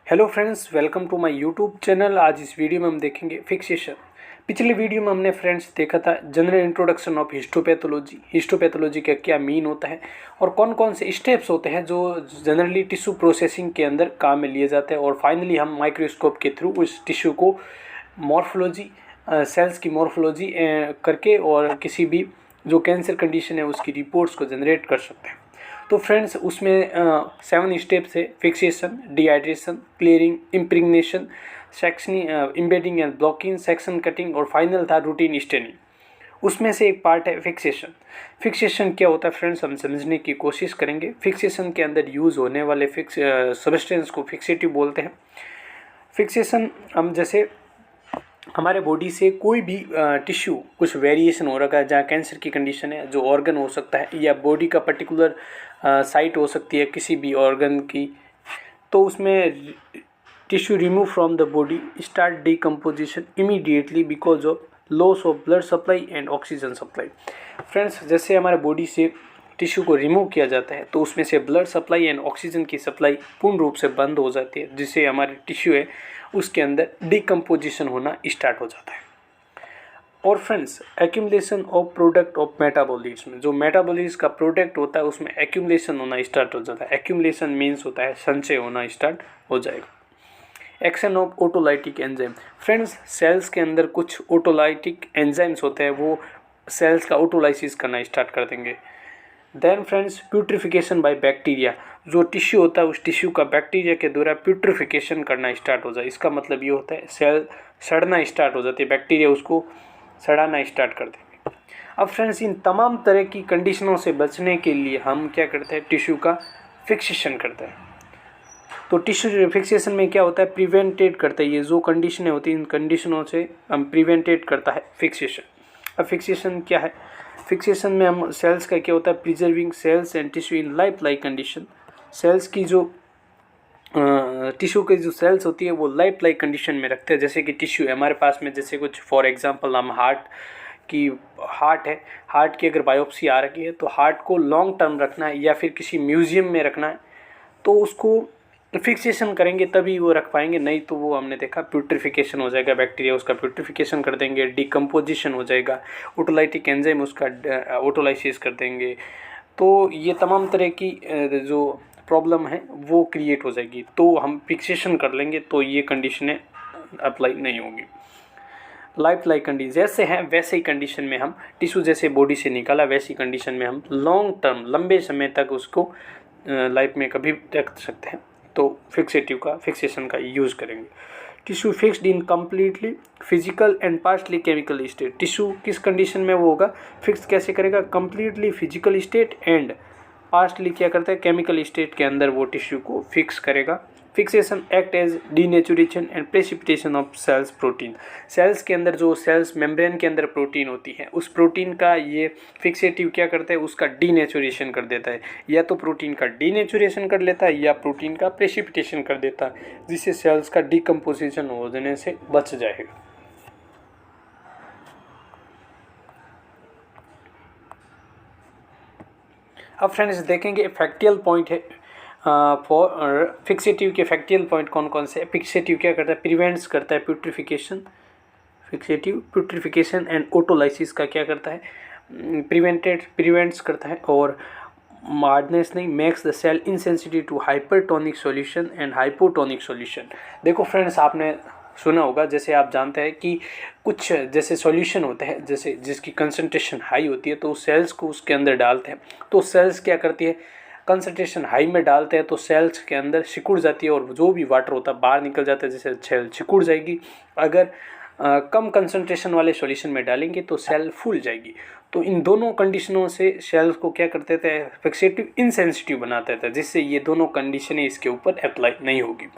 Hello friends, welcome to my YouTube channel. आज इस video में हम देखेंगे फिक्सेशन। पिछले वीडियो में हमने फ्रेंड्स देखा था general introduction of histopathology. Histopathology का क्या मीन होता है और कौन कौन से स्टेप्स होते हैं जो जनरली टिश्यू प्रोसेसिंग के अंदर काम में लिए जाते हैं, और फाइनली हम माइक्रोस्कोप के थ्रू उस टिश्यू को मॉर्फोलॉजी, सेल्स की मॉर्फोलॉजी करके और किसी भी जो कैंसर कंडीशन है उसकी रिपोर्ट्स को जनरेट कर सकते हैं। तो फ्रेंड्स उसमें 7 स्टेप्स है: fixation, dehydration, clearing, impregnation, sectioning, embedding and blocking, section cutting और फाइनल था रूटीन स्टेनिंग। उसमें से एक पार्ट है फिक्सेशन। फिक्सेशन क्या होता है फ्रेंड्स, हम समझने की कोशिश करेंगे। फिक्सेशन के अंदर यूज़ होने वाले सब्सटेंस को फिक्सेटिव बोलते हैं। फिक्सेशन हम जैसे हमारे बॉडी से कोई भी टिश्यू कुछ वेरिएशन हो रखा है, जहाँ कैंसर की कंडीशन है, जो ऑर्गन हो सकता है या बॉडी का पर्टिकुलर साइट हो सकती है किसी भी ऑर्गन की, तो उसमें tissue remove from the body start decomposition immediately because of loss of blood supply and oxygen supply. Friends, जैसे हमारे बॉडी से टिश्यू को रिमूव किया जाता है तो उसमें से ब्लड सप्लाई एंड ऑक्सीजन की सप्लाई पूर्ण रूप से बंद हो जाती है, जिससे हमारे टिश्यू है उसके अंदर डिकम्पोजिशन होना स्टार्ट हो जाता है। और friends, accumulation of product of metabolism, जो मेटाबॉलिज्म का प्रोडक्ट होता है उसमें एक्यूमुलेशन होना स्टार्ट हो जाता है। एक्यूमुलेशन मीन्स होता है संचय होना स्टार्ट हो जाएगा। Action of autolytic enzyme. Friends, cells के अंदर कुछ ऑटोलाइटिक एंजाइम्स होते हैं, वो सेल्स का ऑटोलाइसिस करना स्टार्ट कर देंगे। Then friends, putrefaction by bacteria, जो टिश्यू होता है उस टिश्यू का बैक्टीरिया के द्वारा प्यूट्रिफिकेशन करना स्टार्ट हो जाए। इसका मतलब ये होता है सेल सड़ना स्टार्ट हो जाती है, बैक्टीरिया उसको सड़ाना स्टार्ट कर देंगे। अब फ्रेंड्स, इन तमाम तरह की कंडीशनों से बचने के लिए हम क्या करते हैं, टिश्यू का फिक्सेशन करते हैं। तो टिश्यू फिक्सेशन में क्या होता है, प्रिवेंटेड करता है। ये जो कंडीशनें होती हैं इन कंडीशनों से हम प्रिवेंटेड करता है फिक्सेशन। अब फिक्सेशन क्या है, फिक्सेशन में हम सेल्स का क्या होता है, preserving cells and tissue in life like condition. Cells की जो टिश्यू की जो सेल्स होती है वो लाइफ लाइक कंडीशन में रखते हैं। जैसे कि टिश्यू है हमारे पास में, जैसे कुछ फॉर एग्जांपल हम हार्ट है, हार्ट की अगर बायोप्सी आ रही है तो हार्ट को लॉन्ग टर्म रखना है या फिर किसी म्यूजियम में रखना है, तो उसको फिक्सेशन करेंगे तभी वो रख पाएंगे, नहीं तो वो हमने देखा प्यूट्रिफिकेशन हो जाएगा, बैक्टीरिया उसका प्यूट्रिफिकेशन कर देंगे, डिकम्पोजिशन हो जाएगा, ऑटोलाइटिक एंजाइम उसका ऑटोलाइसिस कर देंगे। तो ये तमाम तरह की जो प्रॉब्लम है वो क्रिएट हो जाएगी। तो हम फिक्सेशन कर लेंगे तो ये कंडीशनें अप्लाई नहीं होंगी। लाइफ लाइक कंडीशन जैसे हैं वैसे ही कंडीशन में हम टिश्यू जैसे बॉडी से निकाला वैसी कंडीशन में हम लॉन्ग टर्म लंबे समय तक उसको लाइफ में कभी रख सकते हैं। तो फिक्सेशन का यूज़ करेंगे। Tissue fixed in completely physical and partially chemical state. Tissue किस कंडीशन में वो होगा, फिक्स कैसे करेगा, completely physical state and partially क्या करता है, केमिकल स्टेट के अंदर वो टिश्यू को फिक्स करेगा। Fixation act as denaturation and precipitation of cells protein. Cells के अंदर जो सेल्स मेम्ब्रेन के अंदर प्रोटीन होती है उस प्रोटीन का ये फिक्सेटिव क्या करता है, उसका डीनेचुरेशन कर देता है। या तो प्रोटीन का डीनेचुरेशन कर लेता है या प्रोटीन का प्रेसिपिटेशन कर देता है, जिससे सेल्स का डिकम्पोजिशन होने से बच जाएगा। अब फ्रेंड्स देखेंगे फैक्टियल पॉइंट है फॉर फिक्सेटिव के। फैक्टियल पॉइंट कौन कौन से। फिक्सेटिव क्या करता है, प्रिवेंट्स करता है putrefaction. Fixative putrefaction and autolysis का क्या करता है, प्रिवेंट्स करता है। और हार्डनेस नहीं, makes the cell insensitive to hypertonic solution and hypotonic solution. देखो फ्रेंड्स, आपने सुना होगा, जैसे आप जानते हैं कि कुछ जैसे सॉल्यूशन होते हैं जैसे जिसकी कंसंट्रेशन हाई होती है तो सेल्स को उसके अंदर डालते हैं, तो सेल्स क्या करती है, कंसंट्रेशन हाई में डालते हैं तो सेल्स के अंदर सिकुड़ जाती है और जो भी वाटर होता है बाहर निकल जाता है, जैसे सेल सिकुड़ जाएगी। अगर कम कंसंट्रेशन वाले सॉल्यूशन में डालेंगे तो सेल फूल जाएगी। तो इन दोनों कंडीशनों से सेल्स को क्या करते थे, फिक्सेटिव इनसेंसिटिव बनाते थे, जिससे ये दोनों कंडीशनें इसके ऊपर अप्लाई नहीं होगी।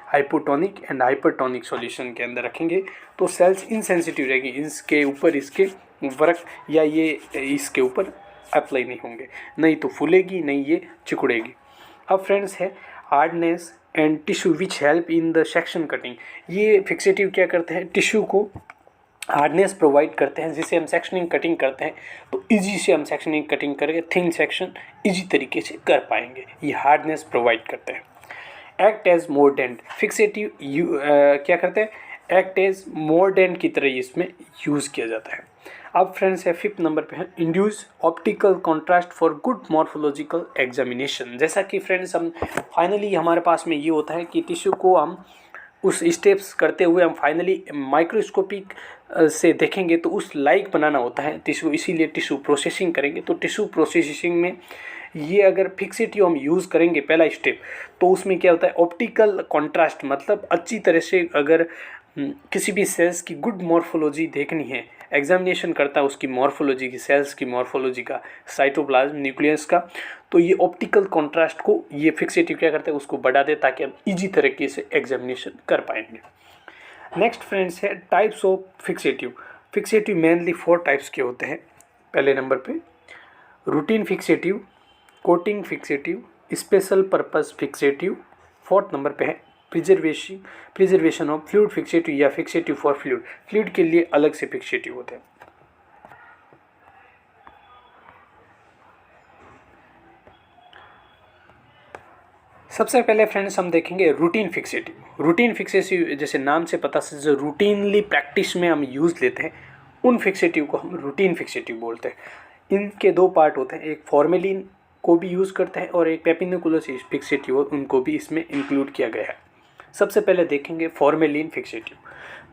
हाइपोटोनिक एंड हाइपरटोनिक सॉल्यूशन के अंदर रखेंगे तो सेल्स इनसेंसिटिव रहेगी, इसके ऊपर इसके वर्क या ये इसके ऊपर अप्लाई नहीं होंगे, नहीं तो फूलेगी नहीं ये चिकुड़ेगी। अब फ्रेंड्स है hardness and tissue which help in the section cutting. ये फिक्सेटिव क्या करते हैं, टिश्यू को हार्डनेस प्रोवाइड करते हैं, जिससे हम सेक्शनिंग कटिंग करते हैं तो इजी से हम सेक्शनिंग कटिंग करके थिन सेक्शन इजी तरीके से कर पाएंगे। ये हार्डनेस प्रोवाइड करते हैं। एक्ट एज मोर्डेंट फिक्सेटिव क्या करते हैं, एक्ट एज मोर्डेंट की तरह इसमें यूज़ किया जाता है। अब फ्रेंड्स है 5th नंबर पे है induce optical contrast for good morphological examination. जैसा कि फ्रेंड्स हम फाइनली हमारे पास में ये होता है कि टिश्यू को हम उस स्टेप्स करते हुए हम फाइनली माइक्रोस्कोपिक से देखेंगे तो उस लाइक बनाना होता है टिश्यू, इसीलिए टिश्यू प्रोसेसिंग करेंगे। तो टिश्यू प्रोसेसिंग में ये अगर फिक्सेटिव हम यूज़ करेंगे पहला स्टेप, तो उसमें क्या होता है ऑप्टिकल कॉन्ट्रास्ट, मतलब अच्छी तरह से अगर किसी भी सेल्स की गुड मॉर्फोलॉजी देखनी है, एग्जामिनेशन करता है उसकी मॉर्फोलॉजी की, सेल्स की मॉर्फोलॉजी का, साइटोप्लाज्म न्यूक्लियस का, तो ये ऑप्टिकल कॉन्ट्रास्ट को ये फिक्सेटिव क्या करता है उसको बढ़ा दे ताकि हम इजी तरीके से एग्जामिनेशन कर पाएंगे। नेक्स्ट फ्रेंड्स है types of fixative. Fixative mainly 4 types के होते हैं। पहले नंबर पे routine fixative, coating fixative, special purpose fixative. 4th number पे है प्रिजर्वेशन ऑफ फ्लूइड फिक्सेटिव या फिक्सेटिव फॉर फ्लूइड के लिए अलग से फिक्सेटिव होते हैं। सबसे पहले फ्रेंड्स हम देखेंगे रूटीन फिक्सेटिव। रूटीन फिक्सेटिव जैसे नाम से पता से जो रूटीनली प्रैक्टिस में हम यूज़ लेते हैं उन फिक्सेटिव को हम रूटीन फिक्सेटिव बोलते हैं। इनके 2 पार्ट होते हैं, एक फॉर्मेलिन को भी यूज़ करते हैं और एक पेपिनिकुलस फिक्सेटिव उनको भी इसमें इंक्लूड किया गया है। सबसे पहले देखेंगे फॉर्मेलिन फिक्सेटिव।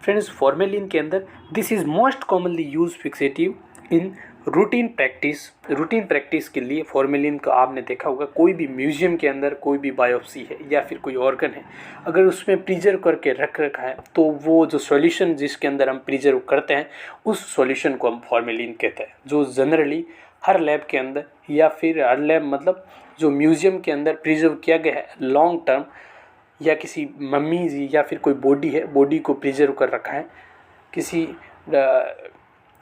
फ्रेंड्स फॉर्मेलिन के अंदर this is most commonly use fixative in routine practice के लिए फॉर्मेलिन का आपने देखा होगा, कोई भी म्यूजियम के अंदर कोई भी बायोप्सी है या फिर कोई ऑर्गन है, अगर उसमें प्रिजर्व करके रख रखा है तो वो जो सॉल्यूशन जिसके अंदर हम प्रिजर्व करते हैं उस सॉल्यूशन को हम फॉर्मेलिन कहते हैं, जो जनरली हर लैब के अंदर या फिर हर लैब मतलब जो म्यूजियम के अंदर प्रिजर्व किया गया है लॉन्ग टर्म, या किसी मम्मी या फिर कोई बॉडी है, बॉडी को प्रिजर्व कर रखा है किसी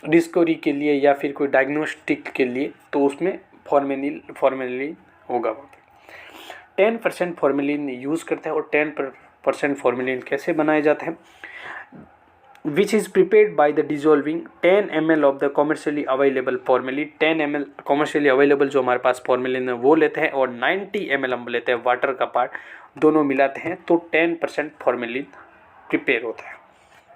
डिस्कवरी के लिए या फिर कोई डायग्नोस्टिक के लिए, तो उसमें फॉर्मेलिन होगा। 10% फॉर्मेलिन यूज़ करते हैं और 10% फॉर्मेलिन कैसे बनाया जाता है, which is prepared by the dissolving 10 ml of the commercially available formalin. 10 ml commercially available जो हमारे पास फॉर्मेलिन है वो लेते हैं और 90 ml हम लेते हैं वाटर का पार्ट, दोनों मिलाते हैं तो 10% फॉर्मेलिन प्रिपेयर होता है।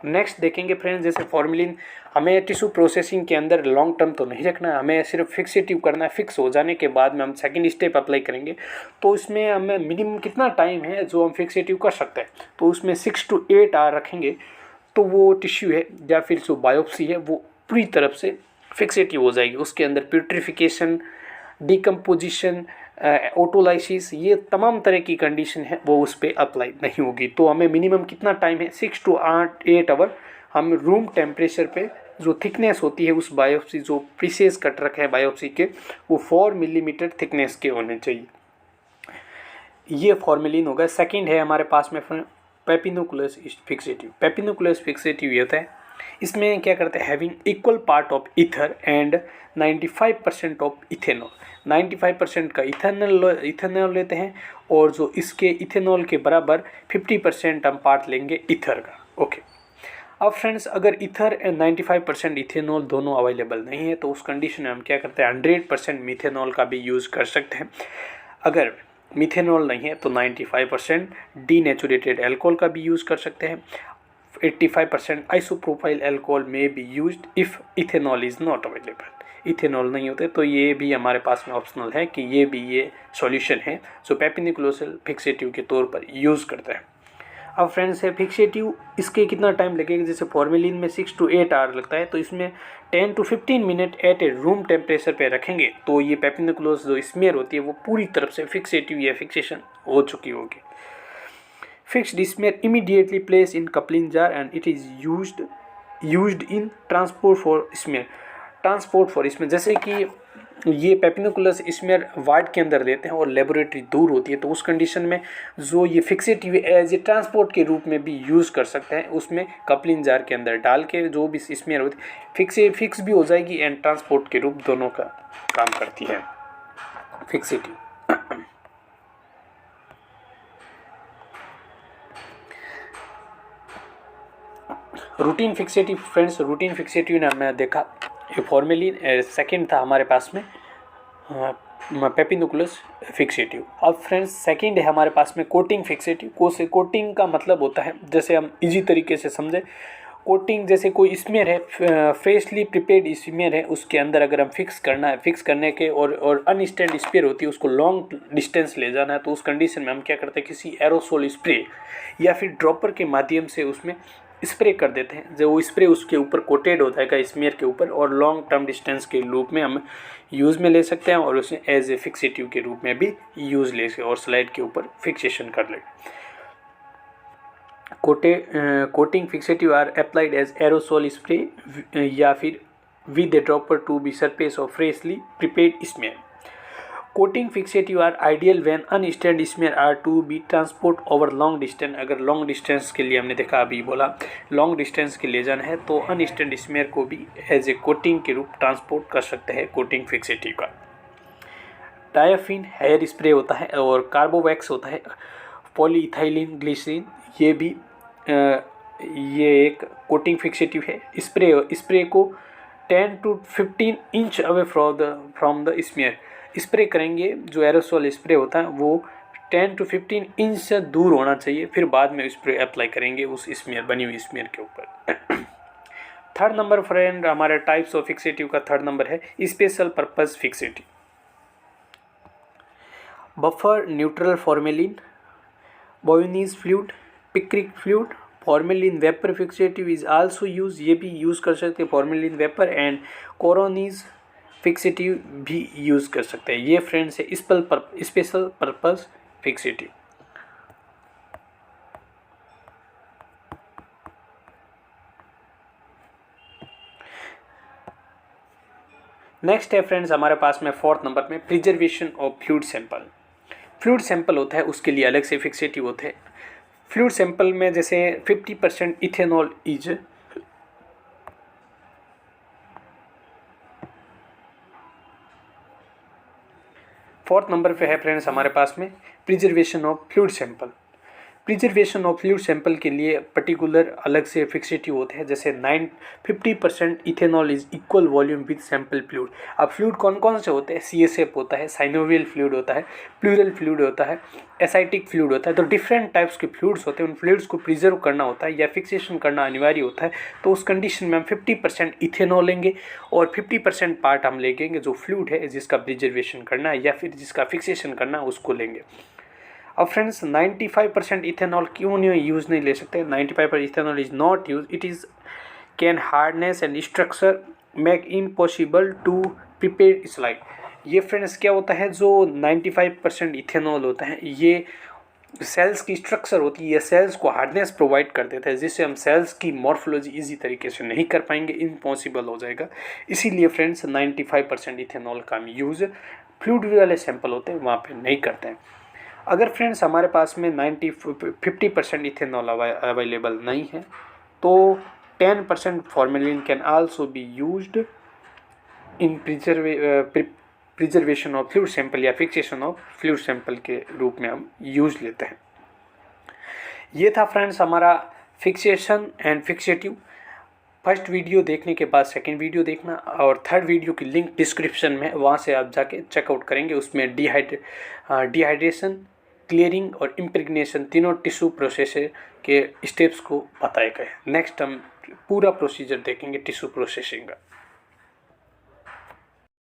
नेक्स्ट देखेंगे फ्रेंड्स, जैसे फॉर्मेलिन हमें टिश्यू प्रोसेसिंग के अंदर लॉन्ग टर्म तो नहीं रखना है, हमें सिर्फ फिक्सेटिव करना है। फिक्स हो जाने के बाद में हम सेकंड स्टेप अप्लाई करेंगे, तो इसमें हमें मिनिमम कितना टाइम है जो हम फिक्सेटिव कर सकते हैं, तो उसमें 6 to 8 आवर रखेंगे तो वो टिश्यू है या फिर जो बायोप्सी है वो पूरी तरफ से फिक्सेटिव हो जाएगी। उसके अंदर प्यूट्रिफिकेशन, डिकम्पोजिशन, ऑटोलाइसिस, ये तमाम तरह की कंडीशन है वो उस पर अप्लाई नहीं होगी। तो हमें मिनिमम कितना टाइम है, 6 to 8 आवर हम रूम टेम्परेचर पे जो थिकनेस होती है उस बायोप्सी जो प्रीसेस कट रखे हैं बायोप्सी के, वो 4 मिलीमीटर थिकनेस के होने चाहिए। ये फॉर्मेलिन होगा। सेकंड है हमारे पास में पेपिनिकुलस फिक्सेटिव। पेपिनिकुलस फिक्सेटिव ये होता है, इसमें क्या करते हैं, having equal part of ether and 95% of ethanol. 95% का इथेनॉल लेते हैं और जो इसके इथेनॉल के बराबर 50% हम पार्ट लेंगे ईथर का। ओके, अब फ्रेंड्स अगर ईथर एंड 95% इथेनॉल दोनों अवेलेबल नहीं है तो उस कंडीशन में हम क्या करते हैं 100% मिथेनॉल का भी यूज़ कर सकते हैं। अगर मिथेनॉल नहीं है तो 95% डीनेचुरेटेड अल्कोहल का भी यूज़ कर सकते हैं। 85% आइसोप्रोपाइल अल्कोहल में be used if ethanol is not available. Ethanol नहीं होते तो ये भी हमारे पास में ऑप्शनल है कि ये सॉल्यूशन है जो पेपिनिकुलस फिक्सेटिव के तौर पर यूज़ करता है। अब फ्रेंड्स है फिक्सेटिव, इसके कितना टाइम लगेगा, जैसे फॉर्मेलिन में 6 to 8 आवर लगता है तो इसमें 10 to 15 minute at a room temperature पे रखेंगे तो ये पेपिनिकुलस जो स्मेयर होती है वो पूरी तरफ से फिक्सेटिव या फिक्सेशन हो चुकी होगी। Fixed smear immediately place in coupling jar and it is used in transport for smear. जैसे कि ये पेपिनिकुलस स्मेयर वार्ड के अंदर देते हैं और लेबोरेटरी दूर होती है तो उस कंडीशन में जो ये फिक्सेटिव एज ए ट्रांसपोर्ट के रूप में भी यूज़ कर सकते हैं। उसमें कपलिंग जार के अंदर डाल के जो भी स्मेयर होती है फिक्स भी हो जाएगी एंड ट्रांसपोर्ट के रूप दोनों का काम करती है फिक्सेटिव। रूटीन फिक्सेटिव फ्रेंड्स, ने हमने देखा ये फॉर्मेलिन, सेकंड था हमारे पास में पेपिनुकुलस फिक्सेटिव। अब फ्रेंड्स सेकंड है हमारे पास में कोटिंग फिक्सेटिव। कोटिंग का मतलब होता है, जैसे हम इजी तरीके से समझें, कोटिंग जैसे कोई स्मेयर है, फ्रेशली प्रिपेयर्ड स्मेयर है, उसके अंदर अगर हम फिक्स करना है, फिक्स करने के और अनस्टैंड स्पेयर होती है, उसको लॉन्ग डिस्टेंस ले जाना है, तो उस कंडीशन में हम क्या करते हैं, किसी एरोसोल स्प्रे या फिर ड्रॉपर के माध्यम से उसमें स्प्रे कर देते हैं। जो वो स्प्रे उसके ऊपर कोटेड होता है स्मेयर के ऊपर, और लॉन्ग टर्म डिस्टेंस के रूप में हम यूज़ में ले सकते हैं, और उसे एज ए फिक्सेटिव के रूप में भी यूज़ ले सकते हैं और स्लाइड के ऊपर फिक्सेशन कर ले। Coating fixative are applied as aerosol spray या फिर with a dropper to be surface of freshly prepared smear. Coating fixative are ideal when unstained smear are to be transport over long distance. अगर long distance के लिए हमने देखा, अभी बोला long distance के ले जाना है, तो अनस्टैंड स्मेयर को भी एज ए कोटिंग के रूप ट्रांसपोर्ट कर सकते हैं कोटिंग फिक्सेटिव का। डायाफिन हेयर स्प्रे होता है और कार्बोवैक्स होता है, पॉलीइथाइलिन ग्लिसरीन, ये एक कोटिंग फिक्सेटिव है। स्प्रे को 10 to 15 inch away from the smear spray करेंगे। जो एरोसोल स्प्रे होता है वो 10 to 15 इंच से दूर होना चाहिए, फिर बाद में स्प्रे अप्लाई करेंगे उस स्मेयर, बनी हुई स्मेयर के ऊपर। थर्ड नंबर फ्रेंड हमारे टाइप्स ऑफ फिक्सेटिव का थर्ड नंबर है special purpose fixative. Buffer neutral formalin, Bouin's fluid, picric fluid, formalin vapour fixative is also use, ये भी यूज़ कर सकते हैं formalin vapour, and Carnoy's fixative भी यूज़ कर सकते हैं। ये फ्रेंड्स है स्पेशल पर्पस फिक्सेटिव। नेक्स्ट है फ्रेंड्स हमारे पास में फोर्थ नंबर में preservation of fluid sample. Fluid sample होता है, उसके लिए अलग से फिक्सेटिव होते हैं। फ्लूइड सैंपल में जैसे 50% इथेनॉल इज, फोर्थ नंबर पे है फ्रेंड्स हमारे पास में preservation of fluid sample. Preservation of fluid sample के लिए पर्टिकुलर अलग से फिक्सेटिव होते हैं, जैसे 50% ethanol is equal volume with sample fluid. अब फ्लूइड कौन कौन से होते हैं, CSF होता है, साइनोवियल फ्लूइड होता है, प्लूरल फ्लूइड होता है, एसाइटिक फ्लूइड होता है। तो डिफरेंट टाइप्स के फ्लूइड्स होते हैं, उन फ्लूइड्स को प्रिजर्व करना होता है या फिक्सेशन करना अनिवार्य होता है। तो उस कंडीशन में हम 50% इथेनॉल लेंगे और 50% पार्ट हम लेंगे जो फ्लूइड है जिसका प्रिजर्वेशन करना है या फिर जिसका फिक्सेशन करना है उसको लेंगे। अब फ्रेंड्स 95% इथेनॉल क्यों नहीं यूज़ नहीं ले सकते, 95% ethanol is not use, it is can hardness and structure make impossible to prepare slide. ये फ्रेंड्स क्या होता है, जो 95% इथेनॉल होता है ये सेल्स की स्ट्रक्चर होती है, ये सेल्स को हार्डनेस प्रोवाइड कर देता है, जिससे हम सेल्स की मॉर्फोलॉजी इजी तरीके से नहीं कर पाएंगे, इम्पॉसिबल हो जाएगा। इसीलिए फ्रेंड्स 95% इथेनॉल का हम यूज़ फ्लूइड वाले सैंपल होते हैं वहाँ पे नहीं करते हैं। अगर फ्रेंड्स हमारे पास में 50% इथेनॉल अवेलेबल नहीं है तो 10% formalin can also be used in preservation of fluid sample या फिक्सेशन ऑफ फ्लूइड सैंपल के रूप में हम यूज लेते हैं। ये था फ्रेंड्स हमारा fixation and fixative. First video देखने के बाद सेकंड वीडियो देखना, और थर्ड वीडियो की लिंक डिस्क्रिप्शन में, वहाँ से आप जाके चेकआउट करेंगे। उसमें डिहाइड्रेशन, क्लियरिंग और इम्प्रेग्नेशन तीनों टिश्यू प्रोसेस के स्टेप्स को बताए गए। नेक्स्ट हम पूरा प्रोसीजर देखेंगे टिश्यू प्रोसेसिंग का।